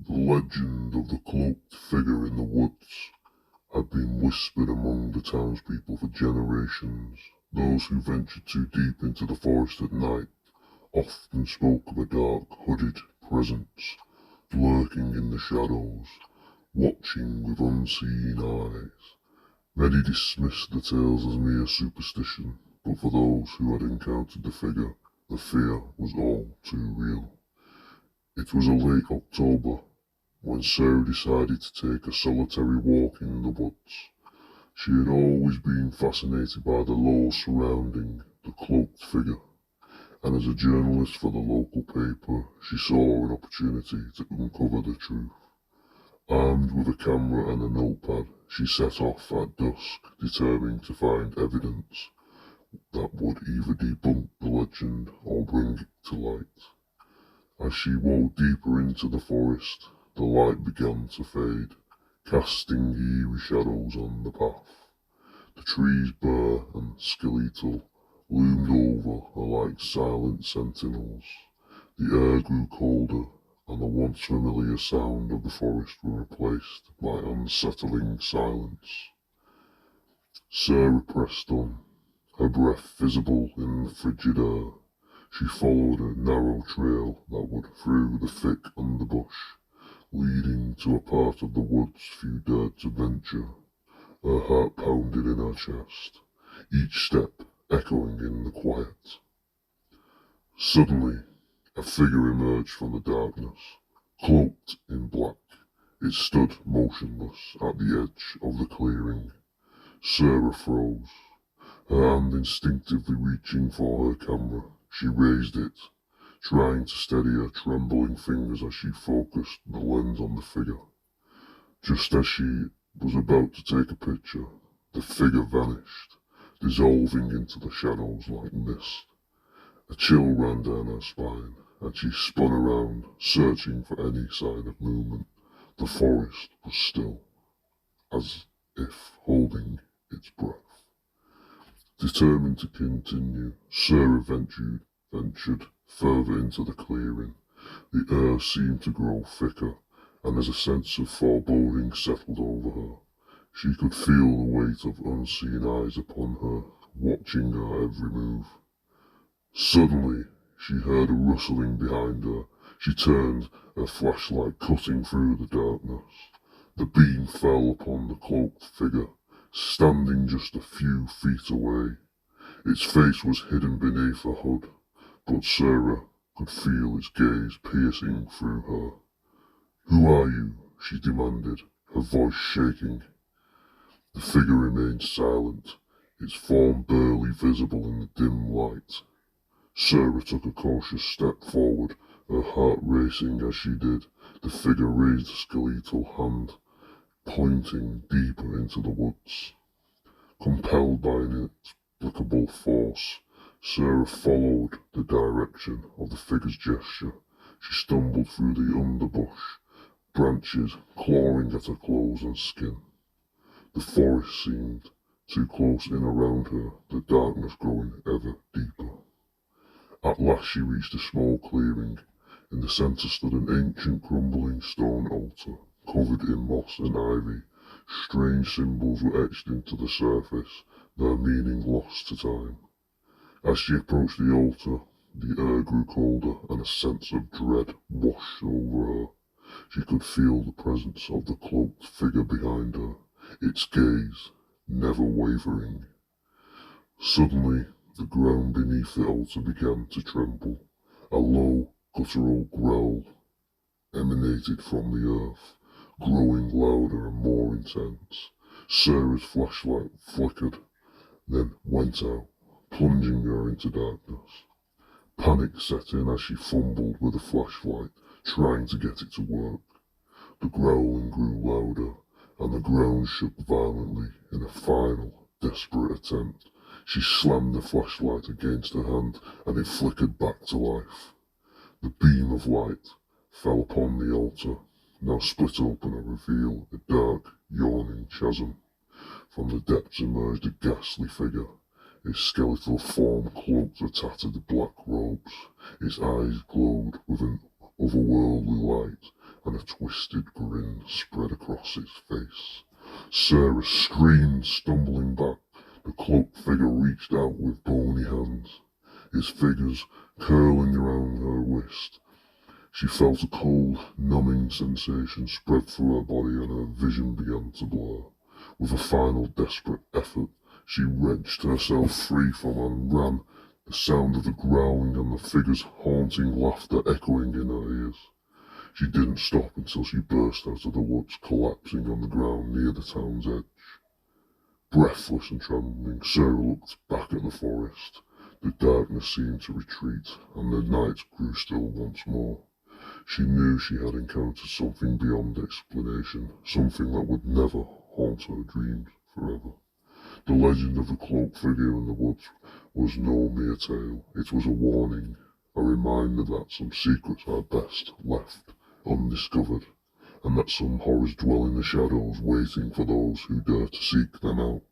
The legend of the cloaked figure in the woods had been whispered among the townspeople for generations. Those who ventured too deep into the forest at night often spoke of a dark, hooded presence lurking in the shadows, watching with unseen eyes. Many dismissed the tales as mere superstition, but for those who had encountered the figure, the fear was all too real. It was a late October when Sarah decided to take a solitary walk in the woods. She had always been fascinated by the lore surrounding the cloaked figure, and as a journalist for the local paper, she saw an opportunity to uncover the truth. Armed with a camera and a notepad, she set off at dusk, determined to find evidence that would either debunk the legend or bring it to light. As she walked deeper into the forest, the light began to fade, casting eerie shadows on the path. The trees, bare and skeletal, loomed over her like silent sentinels. The air grew colder, and the once familiar sound of the forest were replaced by unsettling silence. Sarah pressed on, her breath visible in the frigid air. She followed a narrow trail that would through the thick underbush, leading to a part of the woods few dared to venture. Her heart pounded in her chest, each step echoing in the quiet. Suddenly, a figure emerged from the darkness, cloaked in black. It stood motionless at the edge of the clearing. Sarah froze, her hand instinctively reaching for her camera. She raised it, trying to steady her trembling fingers as she focused the lens on the figure. Just as she was about to take a picture, the figure vanished, dissolving into the shadows like mist. A chill ran down her spine, and she spun around, searching for any sign of movement. The forest was still, as if holding its breath. Determined to continue, Sarah ventured further into the clearing. The air seemed to grow thicker, and as a sense of foreboding settled over her, she could feel the weight of unseen eyes upon her, watching her every move. Suddenly, she heard a rustling behind her. She turned, her flashlight cutting through the darkness. The beam fell upon the cloaked figure, standing just a few feet away. Its face was hidden beneath a hood, but Sarah could feel its gaze piercing through her. "Who are you?" she demanded, her voice shaking. The figure remained silent, its form barely visible in the dim light. Sarah took a cautious step forward, her heart racing as she did. The figure raised a skeletal hand, pointing deeper into the woods. Compelled by an inexplicable force, Sarah followed the direction of the figure's gesture. She stumbled through the underbush, branches clawing at her clothes and skin. The forest seemed too close in around her, the darkness growing ever deeper. At last she reached a small clearing. In the centre stood an ancient crumbling stone altar, covered in moss and ivy. Strange symbols were etched into the surface, their meaning lost to time. As she approached the altar, the air grew colder and a sense of dread washed over her. She could feel the presence of the cloaked figure behind her, its gaze never wavering. Suddenly, the ground beneath the altar began to tremble. A low, guttural growl emanated from the earth, growing louder and more intense. Sarah's flashlight flickered, then went out, plunging her into darkness. Panic set in as she fumbled with the flashlight, trying to get it to work. The growling grew louder, and the ground shook violently in a final, desperate attempt. She slammed the flashlight against her hand, and it flickered back to life. The beam of light fell upon the altar, now split open and revealed a dark, yawning chasm. From the depths emerged a ghastly figure, its skeletal form cloaked with tattered black robes. Its eyes glowed with an otherworldly light, and a twisted grin spread across its face. Sarah screamed, stumbling back. The cloaked figure reached out with bony hands, its fingers curling around her wrist. She felt a cold, numbing sensation spread through her body and her vision began to blur. With a final desperate effort, she wrenched herself free from and ran, the sound of the growling and the figure's haunting laughter echoing in her ears. She didn't stop until she burst out of the woods, collapsing on the ground near the town's edge. Breathless and trembling, Sarah looked back at the forest. The darkness seemed to retreat, and the night grew still once more. She knew she had encountered something beyond explanation, something that would never haunt her dreams forever. The legend of the cloaked figure in the woods was no mere tale. It was a warning, a reminder that some secrets are best left undiscovered, and that some horrors dwell in the shadows, waiting for those who dare to seek them out.